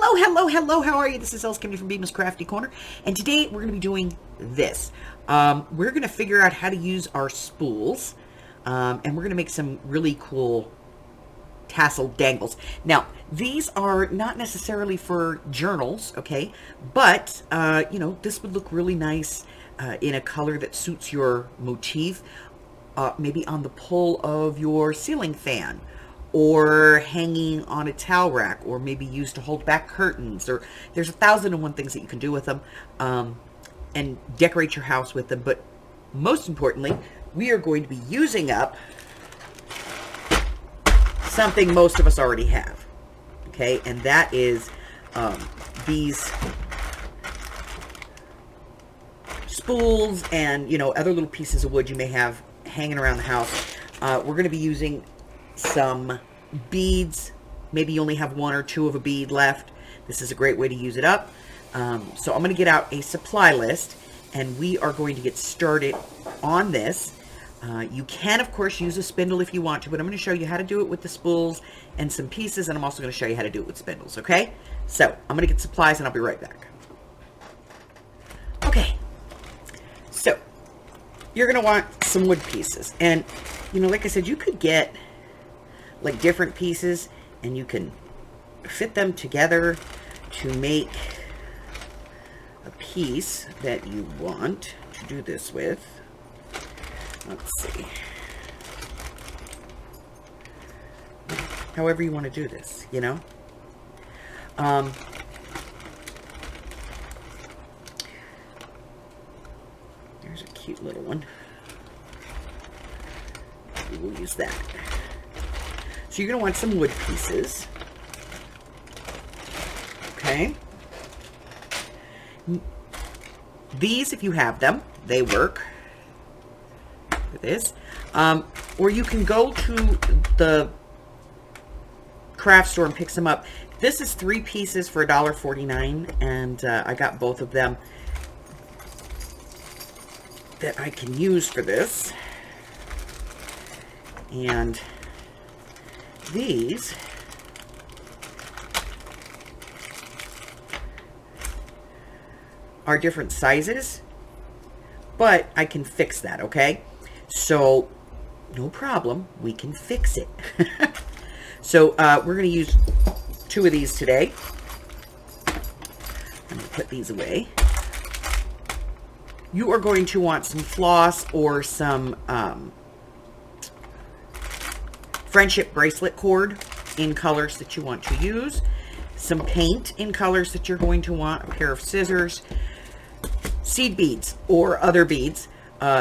Hello, hello, hello. How are you? This is Elskimmy from Bemis Crafty Corner, and today we're going to be doing this. We're going to figure out how to use our spools, and we're going to make some really cool tassel dangles. Now, these are not necessarily for journals, okay? But, this would look really nice in a color that suits your motif, maybe on the pull of your ceiling fan, or hanging on a towel rack, or maybe used to hold back curtains, or there's 1,001 things that you can do with them, and decorate your house with them. But most importantly, we are going to be using up something most of us already have, okay? And that is these spools and, other little pieces of wood you may have hanging around the house. We're going to be using some beads. Maybe you only have one or two of a bead left. This is a great way to use it up. So I'm going to get out a supply list, and we are going to get started on this. You can, of course, use a spindle if you want to, but I'm going to show you how to do it with the spools and some pieces, and I'm also going to show you how to do it with spindles, okay? So I'm going to get supplies, and I'll be right back. Okay, so you're going to want some wood pieces, and, like I said, you could get like different pieces, and you can fit them together to make a piece that you want to do this with. Let's see. However you want to do this, There's a cute little one. We'll use that. So you're going to want some wood pieces. Okay. These, if you have them, they work for this. Or you can go to the craft store and pick some up. This is 3 pieces for $1.49, and I got both of them that I can use for this. And these are different sizes, but I can fix that, okay? So, no problem. We can fix it. So, we're going to use 2 of these today. I'm going to put these away. You are going to want some floss or some friendship bracelet cord in colors that you want to use, some paint in colors that you're going to want, a pair of scissors, seed beads or other beads.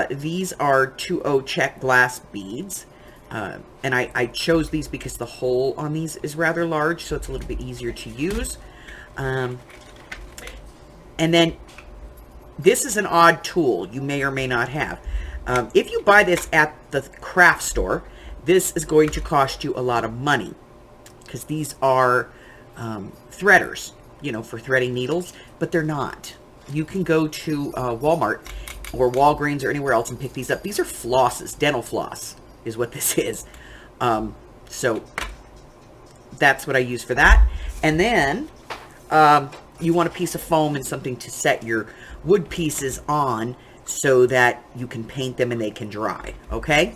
These are 2O check glass beads, and I chose these because the hole on these is rather large, so it's a little bit easier to use. And then this is an odd tool you may or may not have. If you buy this at the craft store, this is going to cost you a lot of money, because these are threaders, for threading needles, but they're not. You can go to Walmart or Walgreens or anywhere else and pick these up. These are flosses. Dental floss is what this is. So that's what I use for that. And then you want a piece of foam and something to set your wood pieces on so that you can paint them and they can dry, okay?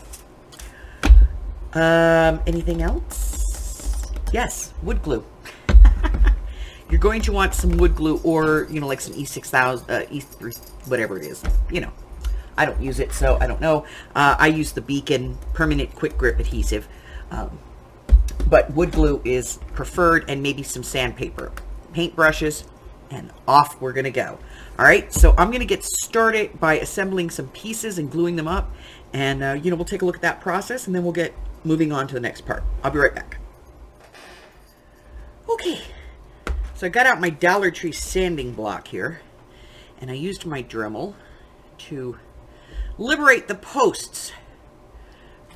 Anything else? Yes, wood glue. You're going to want some wood glue, or, like some E6000, E3, whatever it is. I don't use it, so I don't know. I use the Beacon Permanent Quick Grip Adhesive. But wood glue is preferred, and maybe some sandpaper. Paintbrushes, and off we're going to go. All right, so I'm going to get started by assembling some pieces and gluing them up. And, we'll take a look at that process, and then we'll get moving on to the next part. I'll be right back. Okay, so I got out my Dollar Tree sanding block here, and I used my Dremel to liberate the posts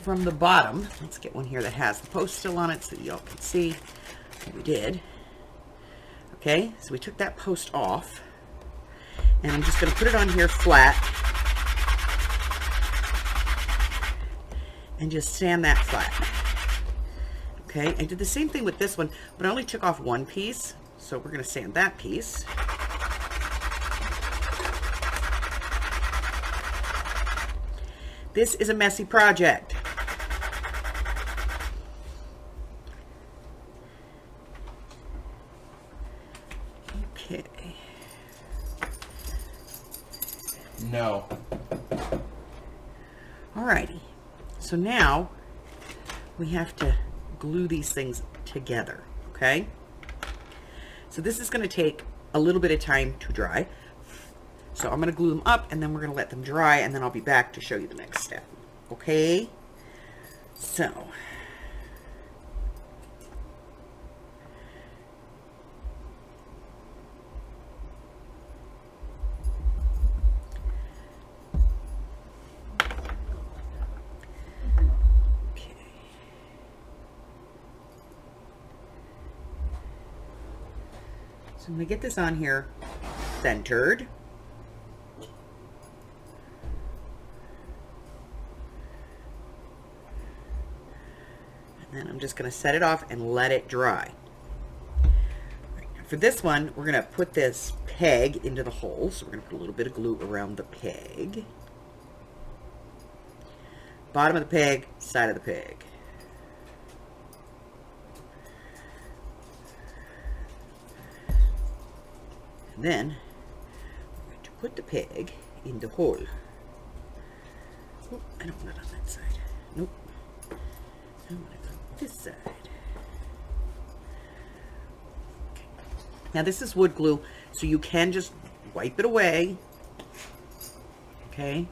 from the bottom. Let's get one here that has the post still on it so y'all can see. We did. Okay, so we took that post off, and I'm just going to put it on here flat and just sand that flat. Okay, I did the same thing with this one, but I only took off one piece. So we're going to sand that piece. This is a messy project. Okay. No. Alrighty. So now we have to glue these things together, okay? So this is going to take a little bit of time to dry. So I'm going to glue them up, and then we're going to let them dry, and then I'll be back to show you the next step. Okay? So. Okay. So I'm going to get this on here centered. And I'm just going to set it off and let it dry. Right, for this one, we're going to put this peg into the hole. So we're going to put a little bit of glue around the peg. Bottom of the peg, side of the peg. And then we're going to put the peg in the hole. Oh, I don't want it on that side. Nope. I want it on this side. Okay. Now this is wood glue, so you can just wipe it away. Okay.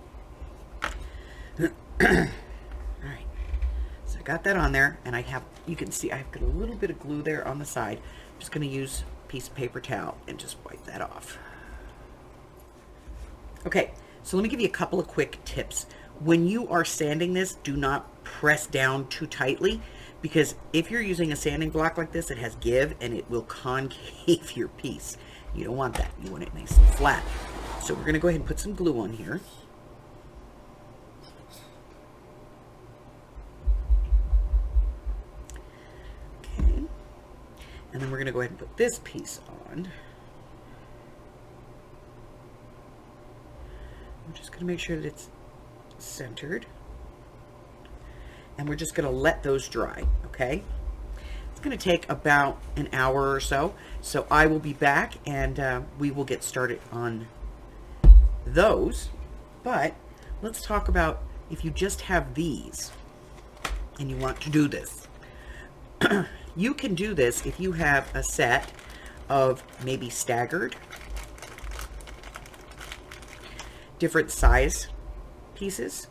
Alright. So I got that on there, and I have, you can see I've got a little bit of glue there on the side. I'm just going to use a piece of paper towel and just wipe that off. Okay, so let me give you a couple of quick tips. When you are sanding this, do not press down too tightly, because if you're using a sanding block like this, it has give and it will concave your piece. You don't want that. You want it nice and flat. So we're going to go ahead and put some glue on here. Okay. And then we're going to go ahead and put this piece on. I'm just going to make sure that it's centered. And we're just going to let those dry, okay? It's going to take about an hour or so. So I will be back, and we will get started on those. But let's talk about if you just have these and you want to do this. You can do this if you have a set of maybe staggered, different size pieces.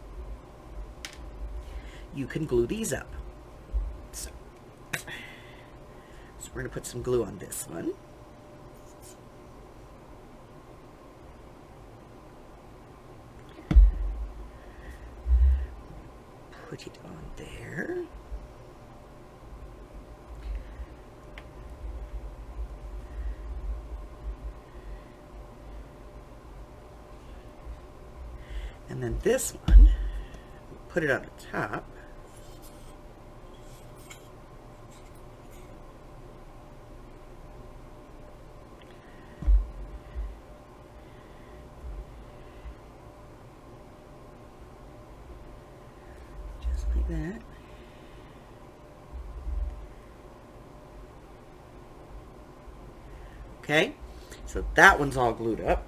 You can glue these up. So we're going to put some glue on this one. Put it on there. And then this one, put it on the top. Just like that. Okay, so that one's all glued up.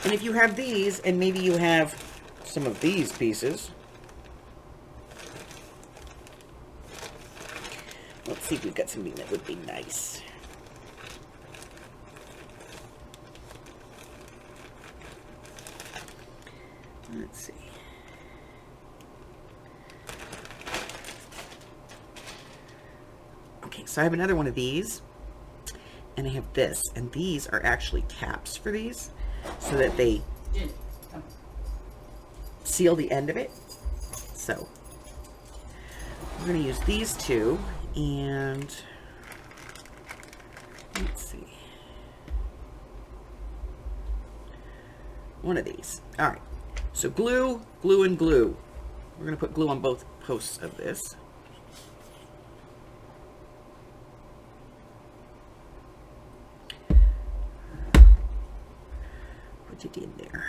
And if you have these, and maybe you have some of these pieces, let's see if we've got something that would be nice. Let's see. Okay, so I have another one of these, and I have this, and these are actually caps for these, so that they seal the end of it. So we're going to use these two, and let's see, one of these. All right, so glue, glue, and glue. We're going to put glue on both posts of this. Put it in there.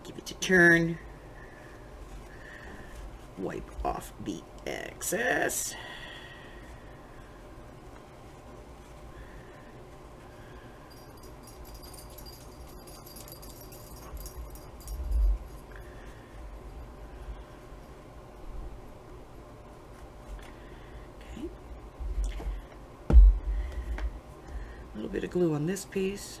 Give it a turn. Wipe off the excess. Okay. A little bit of glue on this piece.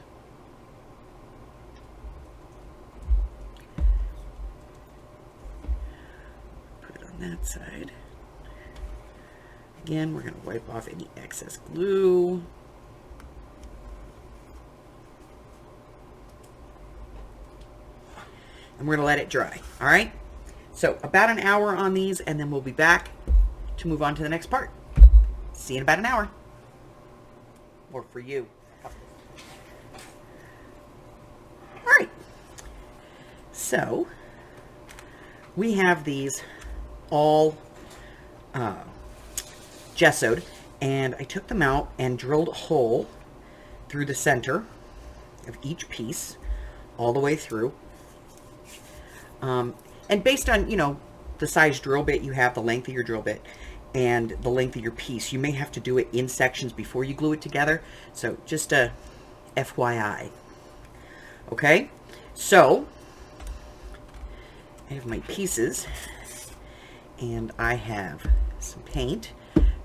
That side. Again, we're going to wipe off any excess glue. And we're going to let it dry. All right. So about an hour on these, and then we'll be back to move on to the next part. See you in about an hour. Or for you. All right. So we have these all gessoed, and I took them out and drilled a hole through the center of each piece all the way through, and based on, you know, the size drill bit you have, the length of your drill bit, and the length of your piece, you may have to do it in sections before you glue it together. So just a FYI. Okay, so I have my pieces, and I have some paint.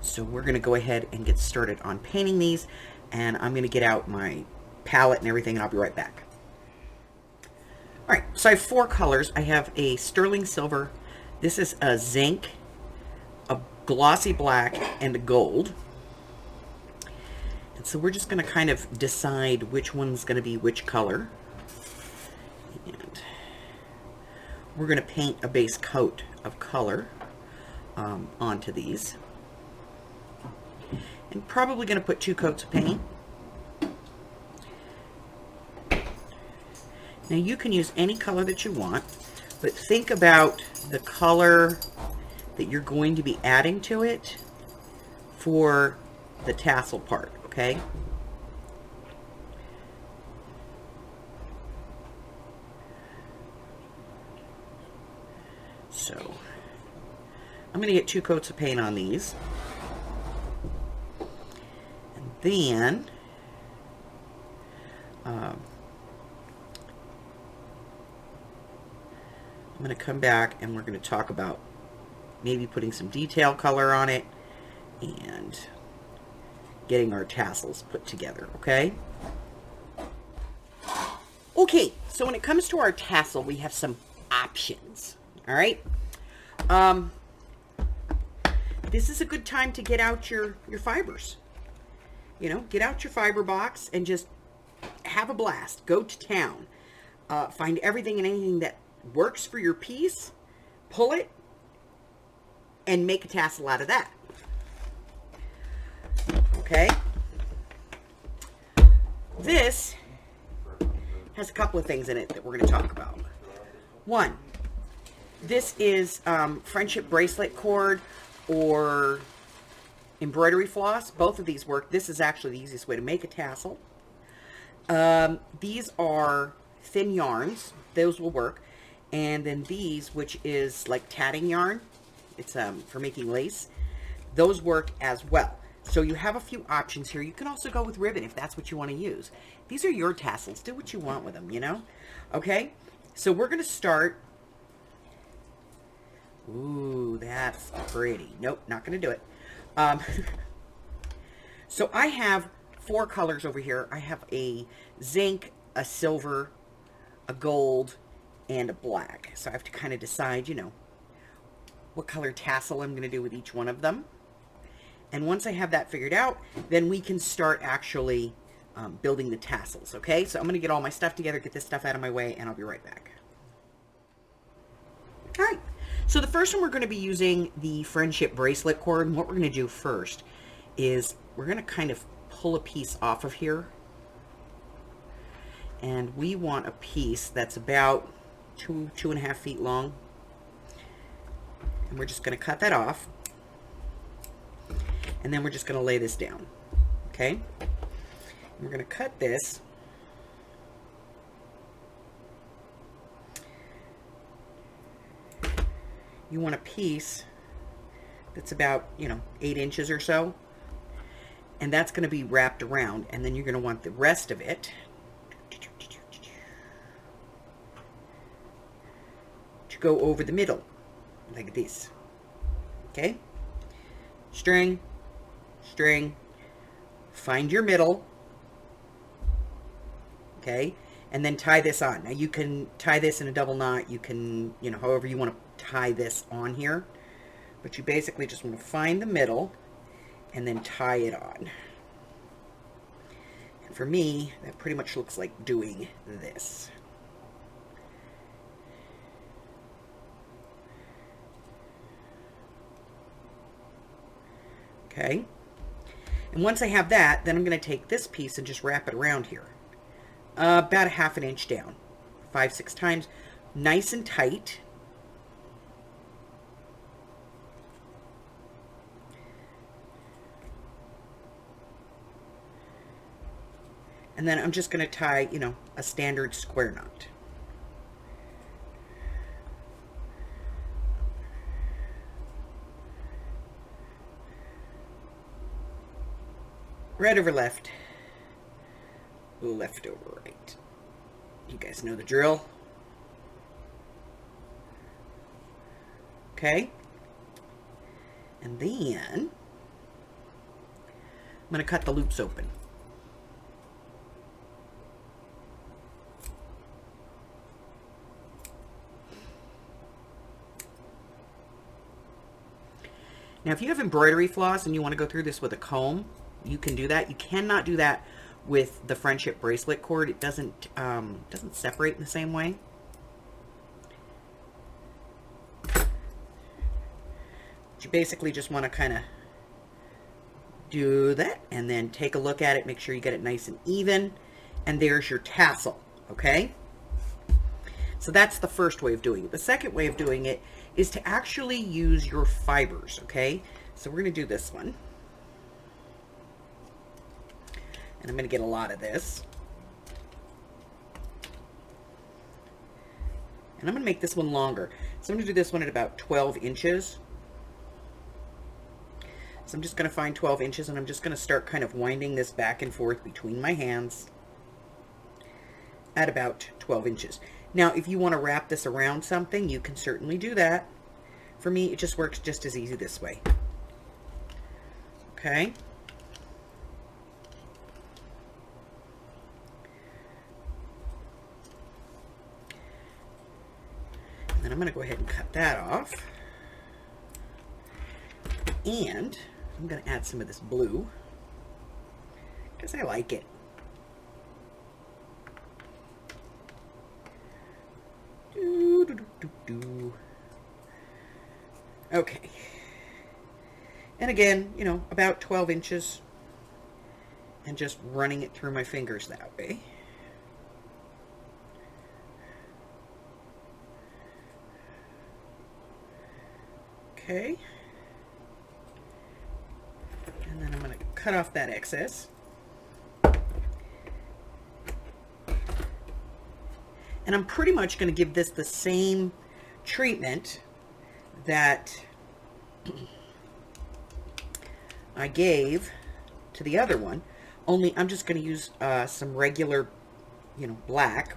So we're going to go ahead and get started on painting these, and I'm going to get out my palette and everything, and I'll be right back. All right, so I have 4 colors. I have a sterling silver, this is a zinc, a glossy black, and a gold. And so we're just going to kind of decide which one's going to be which color. And we're going to paint a base coat of color onto these, and probably going to put 2 coats of paint. Now you can use any color that you want, but think about the color that you're going to be adding to it for the tassel part, okay? So I'm going to get 2 coats of paint on these. And then I'm going to come back and we're going to talk about maybe putting some detail color on it and getting our tassels put together, okay? Okay, so when it comes to our tassel, we have some options, all right? This is a good time to get out your fibers. You know, get out your fiber box and just have a blast. Go to town. Find everything and anything that works for your piece, pull it, and make a tassel out of that. Okay? This has a couple of things in it that we're going to talk about. One, this is friendship bracelet cord or embroidery floss. Both of these work. This is actually the easiest way to make a tassel. These are thin yarns. Those will work. And then these, which is like tatting yarn, it's for making lace, those work as well. So you have a few options here. You can also go with ribbon if that's what you want to use. These are your tassels. Do what you want with them, you know? Okay, so we're going to start. Ooh, that's pretty. Nope, not going to do it. So I have 4 colors over here. I have a zinc, a silver, a gold, and a black. So I have to kind of decide, you know, what color tassel I'm going to do with each one of them. And once I have that figured out, then we can start actually building the tassels, okay? So I'm going to get all my stuff together, get this stuff out of my way, and I'll be right back. All right. So the first one, we're going to be using the friendship bracelet cord. And what we're going to do first is we're going to kind of pull a piece off of here. And we want a piece that's about 2.5 feet long. And we're just going to cut that off. And then we're just going to lay this down. Okay? And we're going to cut this you want a piece that's about, 8 inches or so. And that's going to be wrapped around. And then you're going to want the rest of it to go over the middle, like this. Okay? String, string, find your middle. Okay? And then tie this on. Now you can tie this in a double knot. You can, however you want to tie this on here. But you basically just want to find the middle and then tie it on. And for me, that pretty much looks like doing this. Okay? And once I have that, then I'm going to take this piece and just wrap it around here. About a 1/2 inch down. 5-6 times. Nice and tight. And then I'm just going to tie, a standard square knot. Right over left. Left over right. You guys know the drill. Okay. And then I'm going to cut the loops open. Now, if you have embroidery floss and you want to go through this with a comb, you can do that. You cannot do that with the friendship bracelet cord. It doesn't separate in the same way. You basically just want to kind of do that and then take a look at it, make sure you get it nice and even, and there's your tassel. Okay, so that's the first way of doing it. The second way of doing it is to actually use your fibers. Okay, so we're going to do this one, and I'm going to get a lot of this, and I'm going to make this one longer. So I'm going to do this one at about 12 inches. So I'm just going to find 12 inches, and I'm just going to start kind of winding this back and forth between my hands at about 12 inches. Now, if you want to wrap this around something, you can certainly do that. For me, it just works just as easy this way. Okay. And then I'm going to go ahead and cut that off. And I'm going to add some of this blue because I like it. Okay. And again, about 12 inches, and just running it through my fingers that way. Okay. And then I'm going to cut off that excess. And I'm pretty much going to give this the same treatment that I gave to the other one, only I'm just going to use some regular, black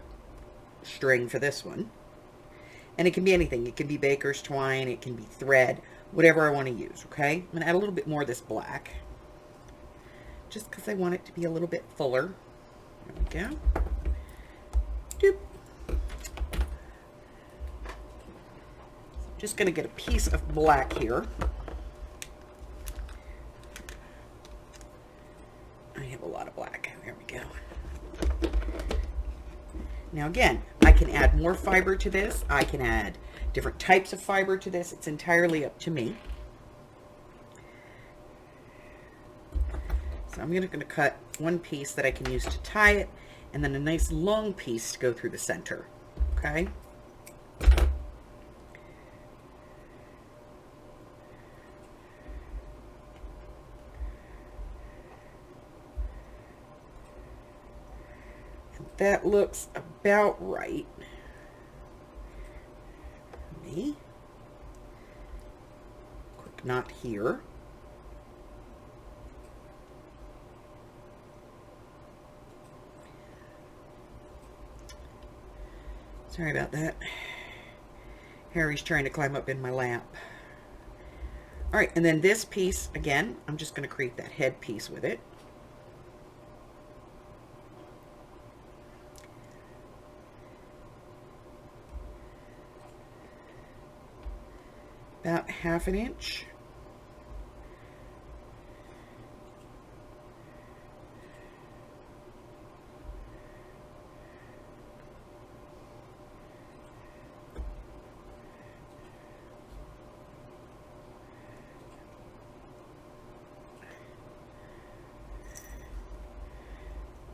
string for this one. And it can be anything. It can be baker's twine, it can be thread, whatever I want to use, okay? I'm going to add a little bit more of this black, just because I want it to be a little bit fuller. There we go. Doop. Just going to get a piece of black here. I have a lot of black. There we go. Now again, I can add more fiber to this. I can add different types of fiber to this. It's entirely up to me. So I'm going to cut one piece that I can use to tie it, and then a nice long piece to go through the center. Okay? That looks about right. Me. not here. Sorry about that. Harry's trying to climb up in my lap. All right, and then this piece, again, I'm just going to create that head piece with it. About 1/2 inch.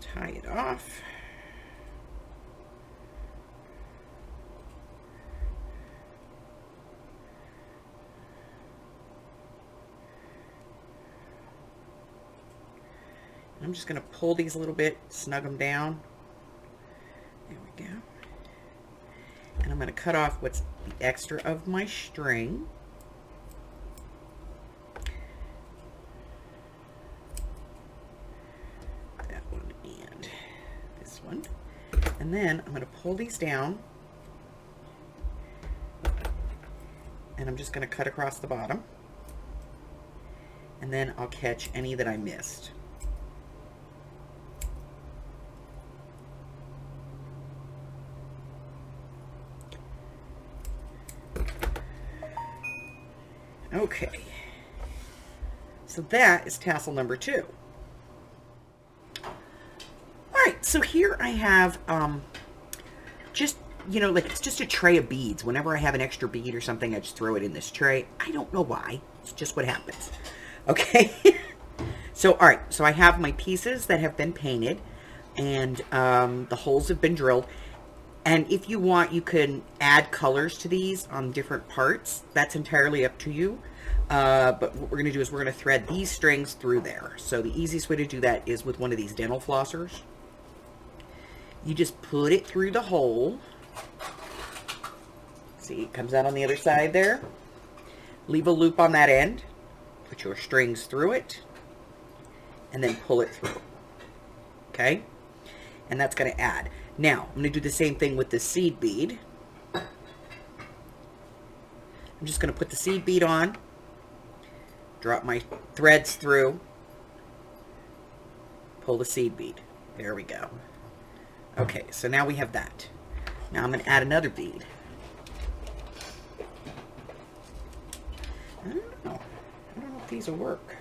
Tie it off. I'm just going to pull these a little bit, snug them down. There we go. And I'm going to cut off what's the extra of my string. That one and this one. And then I'm going to pull these down. And I'm just going to cut across the bottom. And then I'll catch any that I missed. Okay, so that is tassel number 2. All right, so here I have just, you know, like it's just a tray of beads. Whenever I have an extra bead or something, I just throw it in this tray. I don't know why. It's just what happens. Okay, so all right, so I have my pieces that have been painted, and the holes have been drilled. And if you want, you can add colors to these on different parts. That's entirely up to you. But what we're going to do is we're going to thread these strings through there. So the easiest way to do that is with one of these dental flossers. You just put it through the hole. See, it comes out on the other side there. Leave a loop on that end. Put your strings through it. And then pull it through. Okay? And that's going to add. Now, I'm going to do the same thing with the seed bead. I'm just going to put the seed bead on, drop my threads through, pull the seed bead. There we go. Okay, so now we have that. Now I'm going to add another bead. I don't know if these will work.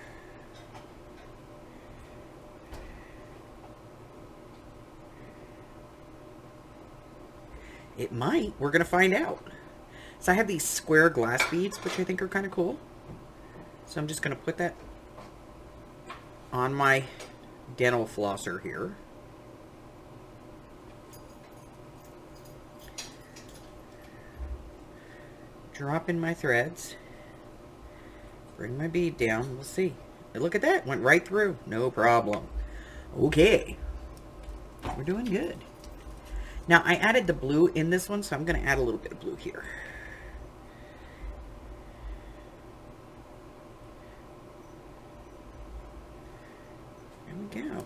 It might. We're going to find out. So I have these square glass beads, which I think are kind of cool. So I'm just going to put that on my dental flosser here. Drop in my threads. Bring my bead down. We'll see. And look at that. Went right through. No problem. Okay. We're doing good. Now, I added the blue in this one, so I'm going to add a little bit of blue here. There we go.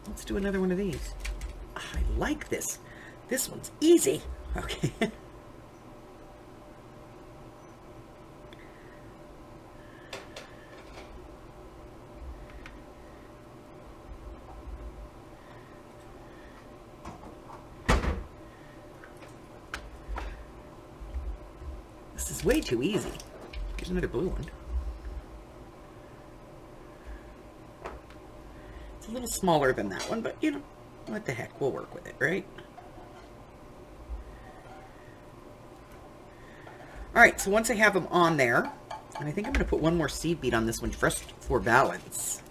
Let's do another one of these. I like this. This one's easy. Okay. This is way too easy. Here's another blue one. It's a little smaller than that one, but you know, what the heck, we'll work with it, right? Alright, so once I have them on there, and I think I'm going to put one more seed bead on this one just for balance.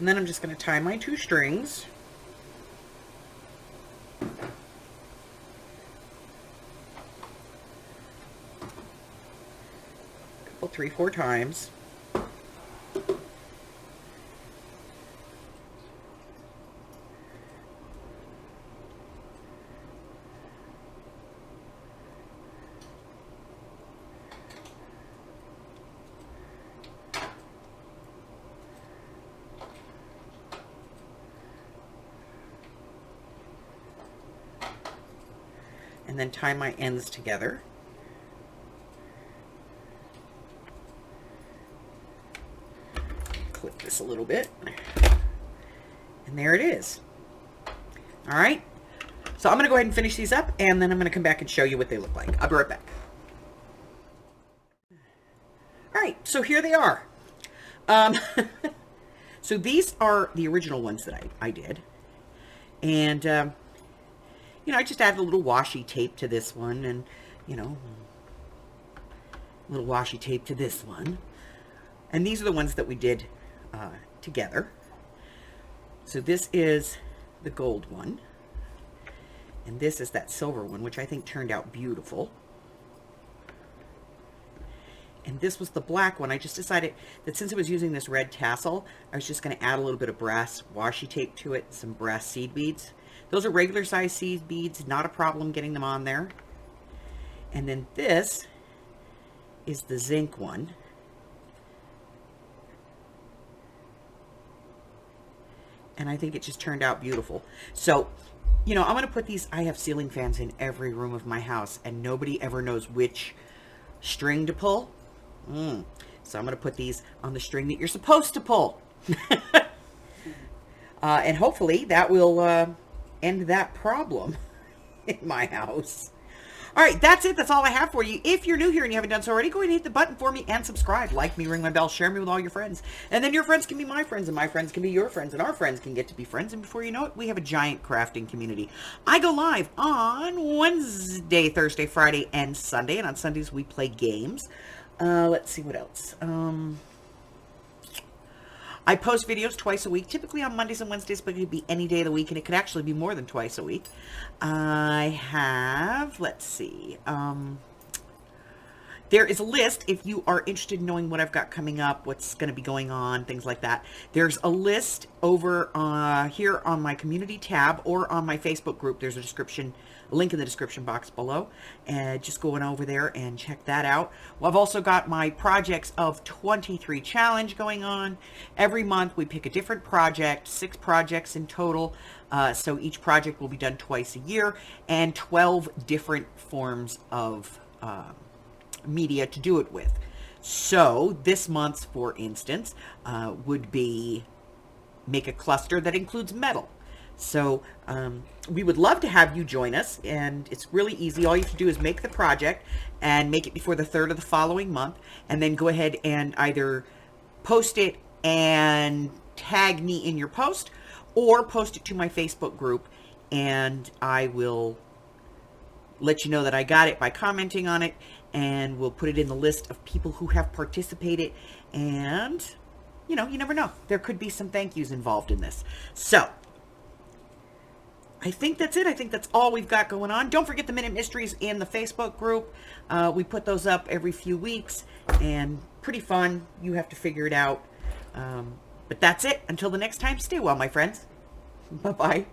And then I'm just going to tie my 2 strings. Couple, 3, 4 times. And then tie my ends together. Clip this a little bit. And there it is. All right. So I'm going to go ahead and finish these up, and then I'm going to come back and show you what they look like. I'll be right back. All right. So here they are. So these are the original ones that I did. And, you know, I just added a little washi tape to this one, and, you know, a little washi tape to this one. And these are the ones that we did together. So this is the gold one. And this is that silver one, which I think turned out beautiful. And this was the black one. I just decided that since I was using this red tassel, I was just going to add a little bit of brass washi tape to it, some brass seed beads. Those are regular size seed beads, not a problem getting them on there. And then this is the zinc one. And I think it just turned out beautiful. So, you know, I'm going to put these, I have ceiling fans in every room of my house, and nobody ever knows which string to pull. So I'm going to put these on the string that you're supposed to pull. And hopefully that will end that problem in my house. All right, that's it. That's all I have for you. If you're new here and you haven't done so already, go ahead and hit the button for me and subscribe. Like me, ring my bell, share me with all your friends. And then your friends can be my friends, and my friends can be your friends, and our friends can get to be friends. And before you know it, we have a giant crafting community. I go live on Wednesday, Thursday, Friday, and Sunday. And on Sundays, we play games. Let's see what else. I post videos twice a week, typically on Mondays and Wednesdays, but it could be any day of the week, and it could actually be more than twice a week. I have, let's see, there is a list if you are interested in knowing what I've got coming up, what's going to be going on, things like that. There's a list over here on my community tab or on my Facebook group. There's a link in the description box below, and just going over there and check that out. Well, I've also got my Projects of 23 challenge going on. Every month we pick a different project, 6 projects in total. So each project will be done twice a year, and 12 different forms of media to do it with. So this month's, for instance, would be make a cluster that includes metal. So we would love to have you join us, and it's really easy. All you have to do is make the project and make it before the 3rd of the following month, and then go ahead and either post it and tag me in your post, or post it to my Facebook group, and I will let you know that I got it by commenting on it, and we'll put it in the list of people who have participated. And, you know, you never know. There could be some thank yous involved in this. So I think that's it. I think that's all we've got going on. Don't forget the Minute Mysteries in the Facebook group. We put those up every few weeks, and pretty fun. You have to figure it out. But that's it. Until the next time, stay well, my friends. Bye-bye.